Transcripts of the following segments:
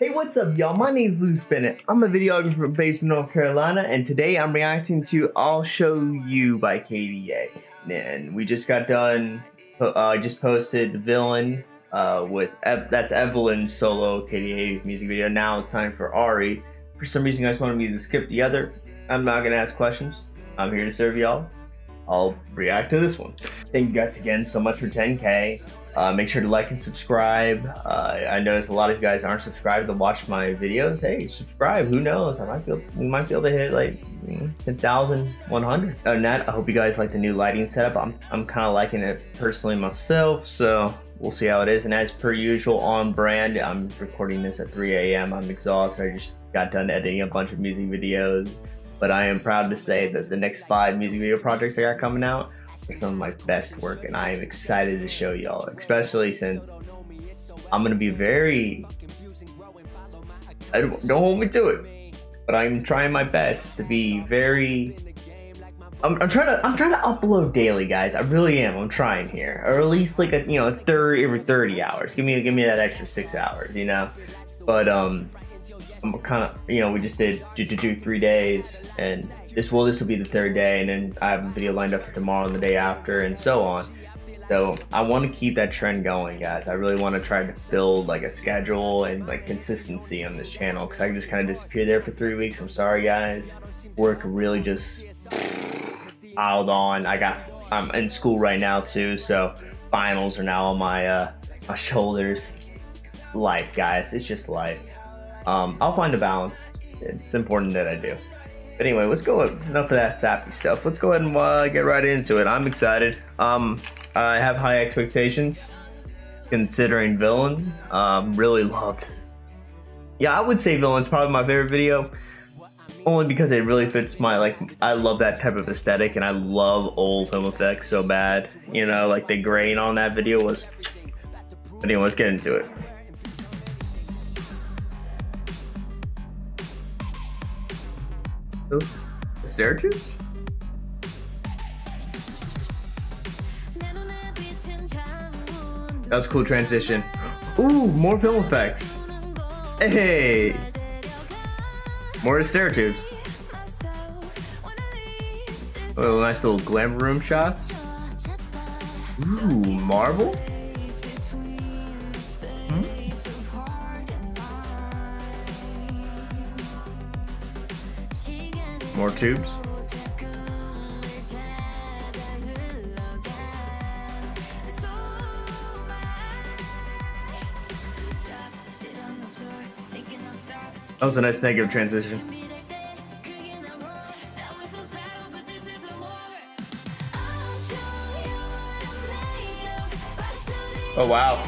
Hey, what's up, y'all? My name's Lou Bennett. I'm a videographer based in North Carolina, and today I'm reacting to I'll Show You by KDA. And we just got done, I just posted Villain that's Evelyn's solo KDA music video. Now it's time for Ari. For some reason, you guys wanted me to skip the other. I'm not gonna ask questions. I'm here to serve y'all. I'll react to this one. Thank you guys again so much for 10K. Make sure to like and subscribe. I noticed a lot of you guys aren't subscribed to watch my videos. Hey, subscribe. Who knows? We might be able to hit like 10,100. Other than that, I hope you guys like the new lighting setup. I'm kind of liking it personally myself, so we'll see how it is. And as per usual, on brand, I'm recording this at 3 a.m. I'm exhausted. I just got done editing a bunch of music videos. But I am proud to say that the next 5 music video projects I got coming out are some of my best work, and I am excited to show y'all, especially since I'm gonna be don't hold me to it, but I'm trying my best to be very, I'm trying to upload daily, guys. I really am. I'm trying here, or at least like a every 30 hours. Give me that extra 6 hours, But I'm kind of, we just did 3 days, and this will be the 3rd day, and then I have a video lined up for tomorrow and the day after, and so on. So I want to keep that trend going, guys. I really want to try to build like a schedule and like consistency on this channel, because I just kind of disappeared there for 3 weeks. I'm sorry, guys. Work really just piled on. I'm in school right now too, so finals are now on my shoulders. Life, guys. It's just life. I'll find a balance. It's important that I do. But anyway, let's go. Enough of that sappy stuff. Let's go ahead and get right into it. I'm excited. I have high expectations considering Villain. Really loved. Yeah, I would say Villain's probably my favorite video, only because it really fits my I love that type of aesthetic, and I love old film effects so bad. Like the grain on that video was. But anyway, let's get into it. Those stair tubes? That was a cool transition. Ooh, more film effects. Hey! More stair tubes. Oh, nice little glamour room shots. Ooh, marble? More tubes. That was a nice negative transition. Oh wow.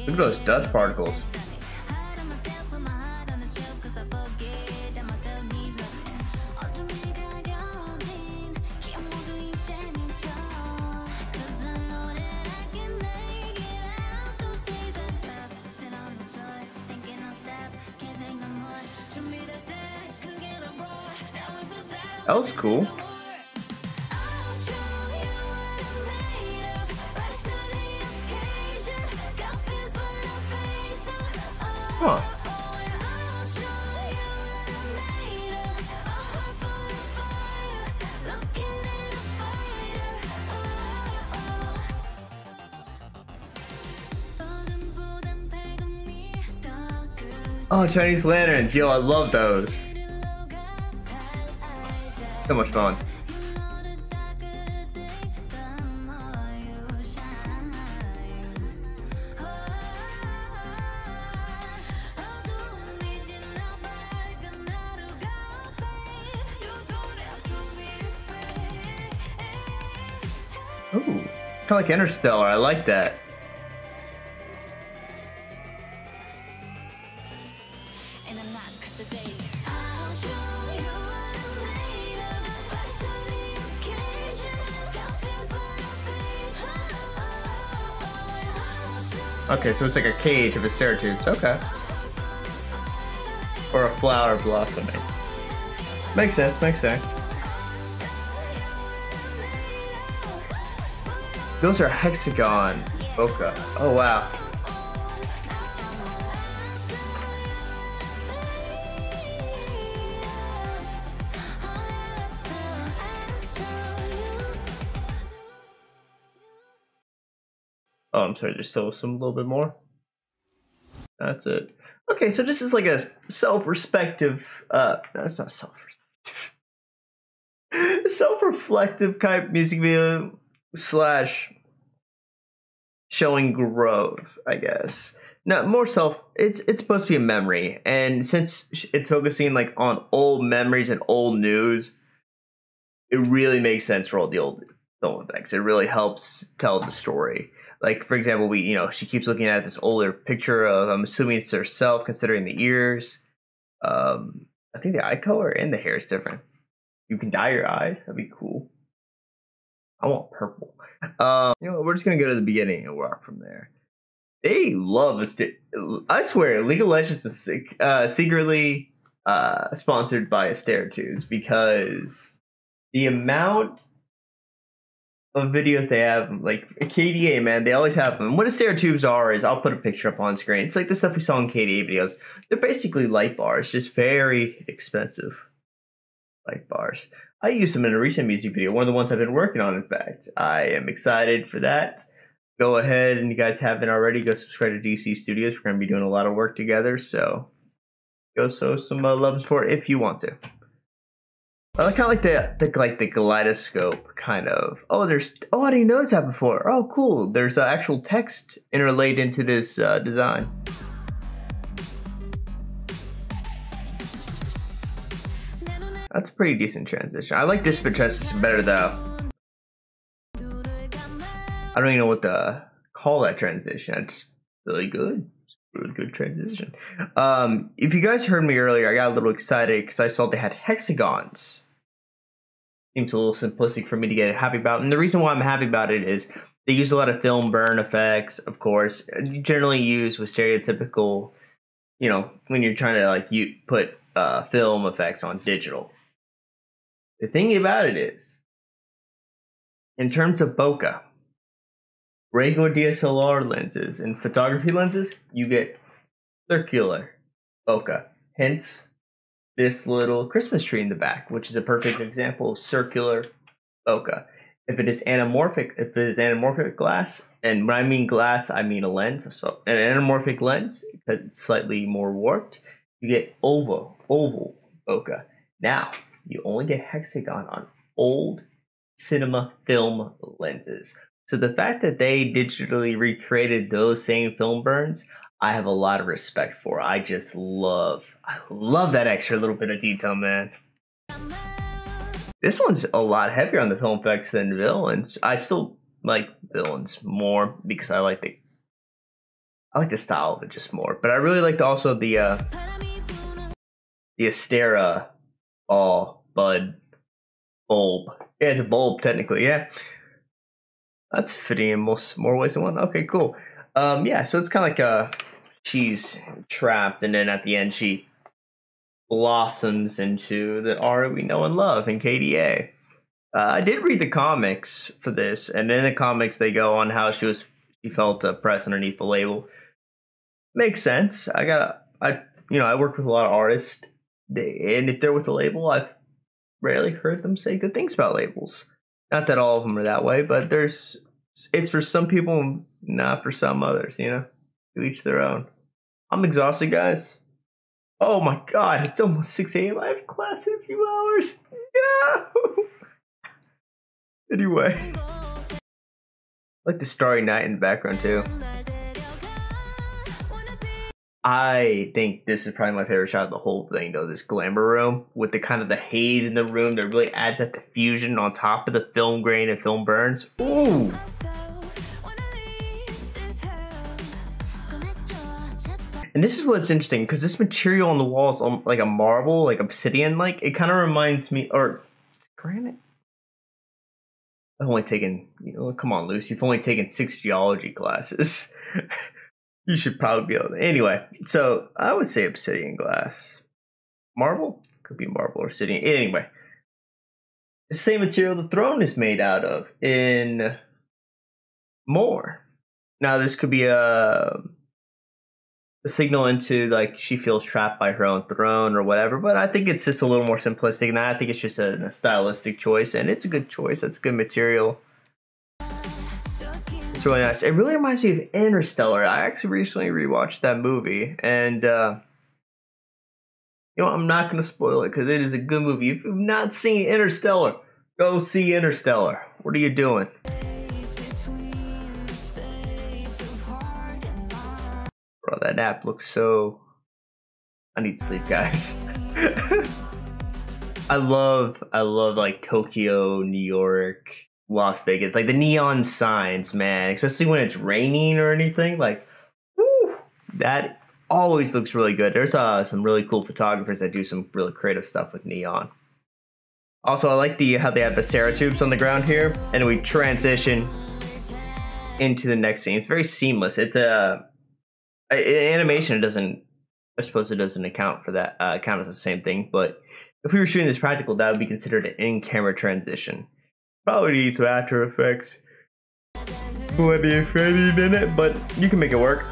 Look at those dust particles. That was cool. Huh. Oh, Chinese lanterns. Yo, I love those. So much fun. Ooh, kind of like Interstellar. I like that. Okay, so it's like a cage of a stereotubes. Okay. Or a flower blossoming. Makes sense, makes sense. Those are hexagon bokeh. Oh wow. Oh, I'm sorry, there's still some a little bit more. That's it. Okay, so this is like a self-respective, that's not self-respective. Self-reflective type music video slash showing growth, I guess. No, more it's supposed to be a memory. And since it's focusing like on old memories and old news, it really makes sense for all the old film effects. It really helps tell the story. Like, for example, she keeps looking at this older picture of, I'm assuming it's herself, considering the ears. I think the eye color and the hair is different. You can dye your eyes. That'd be cool. I want purple. We're just going to go to the beginning and work from there. They love I swear, League of Legends is secretly sponsored by Asterotudes, because the amount of videos they have, like KDA, man, they always have them. What Asterotudes are is, I'll put a picture up on screen. It's like the stuff we saw in KDA videos. They're basically light bars, just very expensive light bars. I used them in a recent music video, one of the ones I've been working on, in fact. I am excited for that. Go ahead, and you guys haven't already, go subscribe to DC Studios. We're going to be doing a lot of work together, so go show some love and support if you want to. I kind of like the kaleidoscope kind of. Oh, I didn't notice that before. Oh, cool. There's actual text interlaid into this design. That's a pretty decent transition. I like this transition better though. I don't even know what to call that transition. It's really good. It's a really good transition. If you guys heard me earlier, I got a little excited because I saw they had hexagons. Seems a little simplistic for me to get happy about. And the reason why I'm happy about it is they use a lot of film burn effects, of course. Generally used with stereotypical, when you're trying to put film effects on digital. The thing about it is, in terms of bokeh, regular DSLR lenses and photography lenses, you get circular bokeh. Hence, this little Christmas tree in the back, which is a perfect example of circular bokeh. If it is anamorphic glass, and when I mean glass, I mean a lens. So an anamorphic lens, because it's slightly more warped, you get oval bokeh. Now, you only get hexagon on old cinema film lenses. So the fact that they digitally recreated those same film burns, I have a lot of respect for. I love that extra little bit of detail, man. This one's a lot heavier on the film effects than villains. I still like villains more because I like the style of it just more. But I really liked also the Astera bud bulb. Yeah, it's a bulb technically. Yeah, that's fitting in more ways than one. Okay, cool. Yeah, so it's kind of like she's trapped, and then at the end she blossoms into the Aura we know and love in KDA. I did read the comics for this, and in the comics they go on how she felt pressed underneath the label. Makes sense. I work with a lot of artists, and if they're with a label, I've rarely heard them say good things about labels. Not that all of them are that way, but it's for some people, not for some others, To each their own. I'm exhausted, guys. Oh my god, it's almost 6 a.m. I have class in a few hours. No! Anyway. I like the Starry Night in the background, too. I think this is probably my favorite shot of the whole thing, though. This glamour room with the kind of the haze in the room that really adds that diffusion on top of the film grain and film burns. Ooh! And this is what's interesting, because this material on the walls, like a marble, like obsidian, it kind of reminds me, or granite. I've only taken, come on, Luce, you've only taken 6 geology classes. You should probably be able to. Anyway, so I would say obsidian glass. Marble? Could be marble or obsidian. Anyway, the same material the throne is made out of in more. Now, this could be a signal into like she feels trapped by her own throne or whatever, but I think it's just a little more simplistic, and I think it's just a stylistic choice, and it's a good choice. It's good material. It's really nice. It really reminds me of Interstellar. I actually recently rewatched that movie, and I'm not going to spoil it because it is a good movie. If you've not seen Interstellar, go see Interstellar. What are you doing? Bro, that app looks so... I need sleep, guys. I love like Tokyo, New York, Las Vegas, like the neon signs, man, especially when it's raining or anything. Like, woo, that always looks really good. There's some really cool photographers that do some really creative stuff with neon. Also, I like how they have the Ceratubes on the ground here, and we transition into the next scene. It's very seamless. It's animation doesn't, I suppose it doesn't account for that, count as the same thing, but if we were shooting this practical, that would be considered an in-camera transition. Probably need some After Effects bloody fading in it, but you can make it work.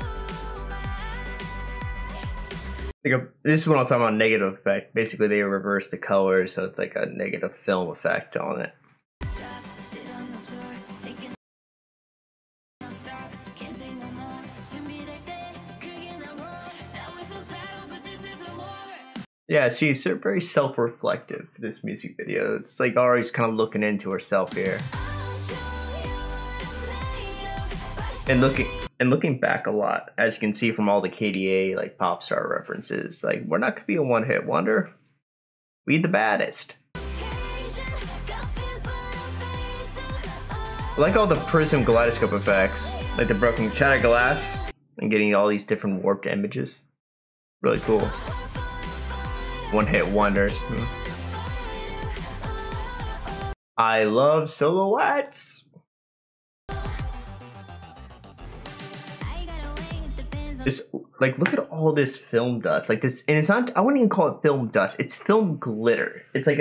This is what I'm talking about, negative effect. Basically, they reverse the color, so it's like a negative film effect on it. Yeah, she's very self-reflective, this music video. It's like Ari's kind of looking into herself here. And looking back a lot, as you can see from all the KDA like pop star references. Like, we're not gonna be a one-hit wonder. We the baddest. I like all the prism kaleidoscope effects, like the broken shattered glass, and getting all these different warped images. Really cool. One-hit wonders. I love silhouettes. Just like, look at all this film dust. Like this, and it's not, I wouldn't even call it film dust. It's film glitter. It's like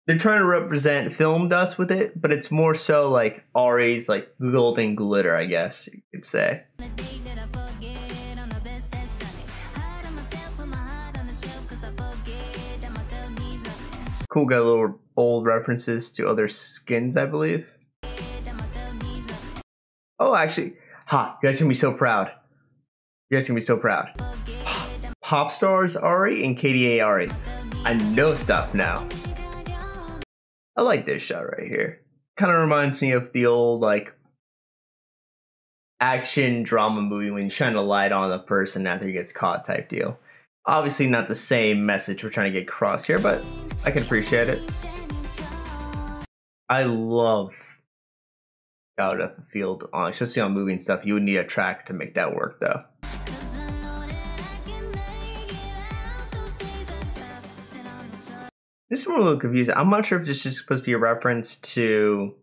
they're trying to represent film dust with it, but it's more so like Ari's like golden glitter, I guess you could say. Cool, got little old references to other skins, I believe. Oh, actually, you guys gonna be so proud. You guys gonna be so proud. Pop stars Ari and KDA Ari. I know stuff now. I like this shot right here. Kind of reminds me of the old like action drama movie when you shine a light on a person after he gets caught type deal. Obviously not the same message we're trying to get across here, but I can appreciate it. I love out of the field, especially on moving stuff. You would need a track to make that work though. This is a little confusing. I'm not sure if this is supposed to be a reference to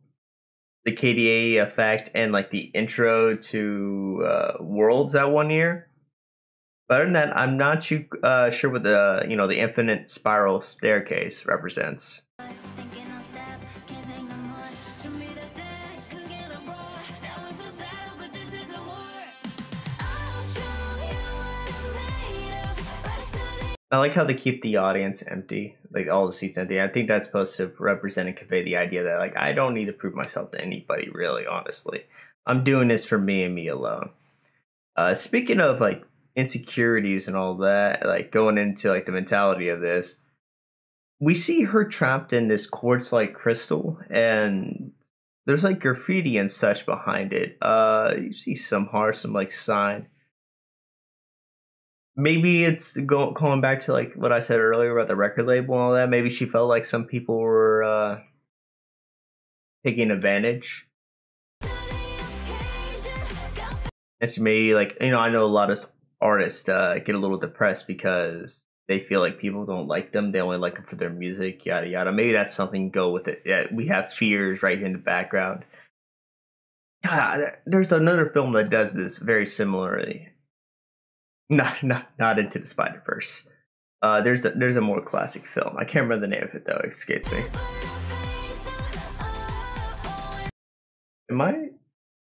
the KDA effect and like the intro to Worlds that one year. But other than that, I'm not too sure what the the infinite spiral staircase represents. I like how they keep the audience empty, like all the seats empty. I think that's supposed to represent and convey the idea that like I don't need to prove myself to anybody, really, honestly. I'm doing this for me and me alone. Speaking of like insecurities and all that, like going into like the mentality of this, we see her trapped in this quartz-like crystal, and there's like graffiti and such behind it. You see some like sign. Maybe it's calling back to like what I said earlier about the record label and all that. Maybe she felt like some people were taking advantage. And she may like, I know a lot of artists get a little depressed because they feel like people don't like them. They only like them for their music, yada, yada. Maybe that's something, go with it. Yeah, we have fears right here in the background. God, there's another film that does this very similarly. Not Into the Spider-Verse. There's a more classic film. I can't remember the name of it though. It escapes me. Am I?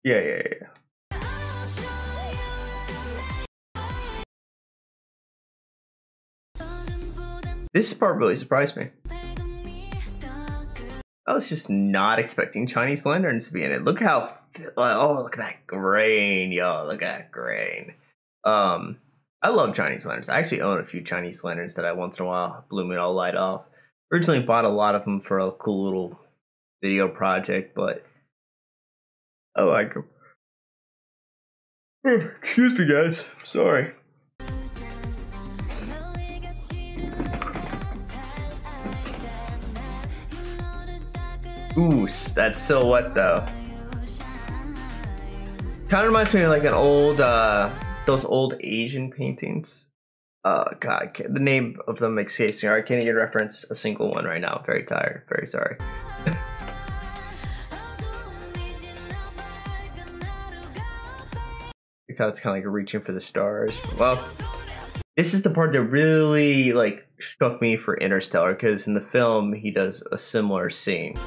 Yeah. This part really surprised me. I was just not expecting Chinese lanterns to be in it. Look how, oh, look at that grain, yo. Look at that grain. I love Chinese lanterns. I actually own a few Chinese lanterns that I once in a while blew me all light off. Originally bought a lot of them for a cool little video project, but I like them. Excuse me, guys. Sorry. Ooh, that's silhouette though. Kind of reminds me of like an old, those old Asian paintings. God, the name of them escapes me. I can't even reference a single one right now. I'm very tired. Very sorry. How it's kind of like reaching for the stars. Well, this is the part that really like struck me for Interstellar, because in the film he does a similar scene.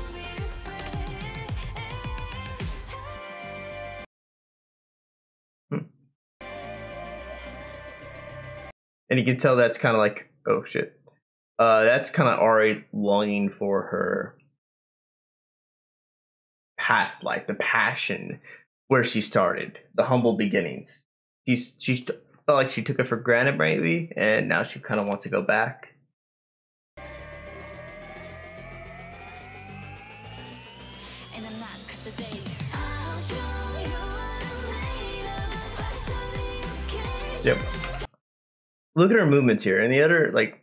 And you can tell that's kind of like, oh shit. That's kind of Ari longing for her past life, the passion where she started, the humble beginnings. She felt like she took it for granted maybe, and now she kind of wants to go back. Yep. Look at her movements here, and the other, like,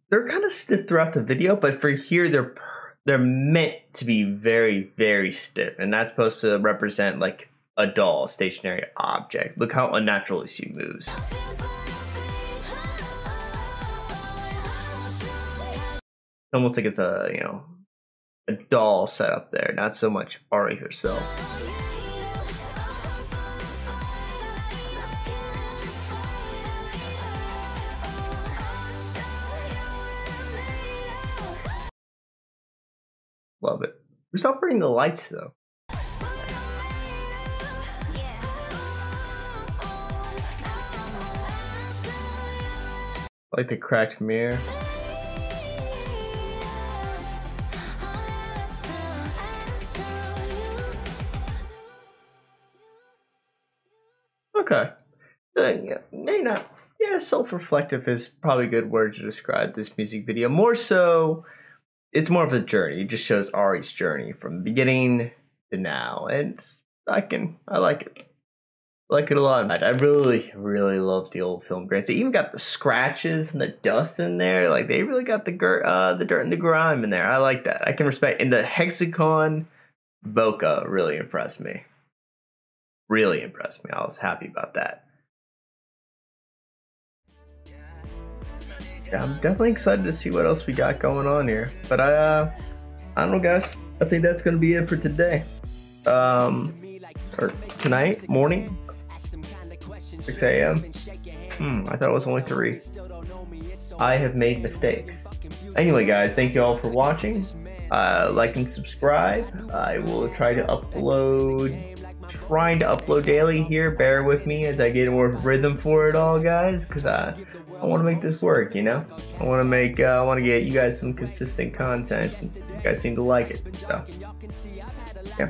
they're kind of stiff throughout the video, but for here they're meant to be very, very stiff, and that's supposed to represent like a doll, stationary object. Look how unnaturally she moves. It's almost like it's a, you know, a doll set up there, not so much Ari herself. Love it. We're operating the lights though. I like the cracked mirror. Okay. Yeah, maybe not. Yeah, self-reflective is probably a good word to describe this music video. More so, it's more of a journey. It just shows Ari's journey from the beginning to now, and I like it. I like it a lot. I really love the old film grades. They even got the scratches and the dust in there. Like they really got the dirt and the grime in there. I like that. I can respect. And the hexagon bokeh really impressed me. Really impressed me. I was happy about that. Yeah, I'm definitely excited to see what else we got going on here. But I don't know, guys. I think that's gonna be it for today. Or tonight, morning, 6 a.m. I thought it was only 3. I have made mistakes. Anyway, guys, thank you all for watching. Like and subscribe. I will trying to upload daily here. Bear with me as I get more rhythm for it all, guys, because I want to make this work, you know? I want to get you guys some consistent content. You guys seem to like it, so yeah.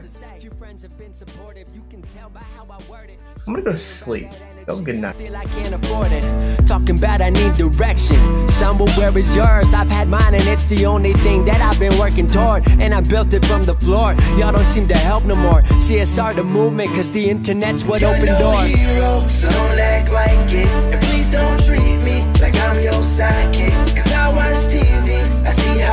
I'm gonna go to sleep. Have a good night. I can't afford it. Talking about I need direction. Somewhere is yours. I've had mine, and it's the only thing that I've been working toward. And I built it from the floor. Y'all don't seem to help no more. CSR the movement, cause the internet's what opened doors. Hero, so don't act like it. And please don't treat me like I'm your sidekick. Cause I watch TV. I see how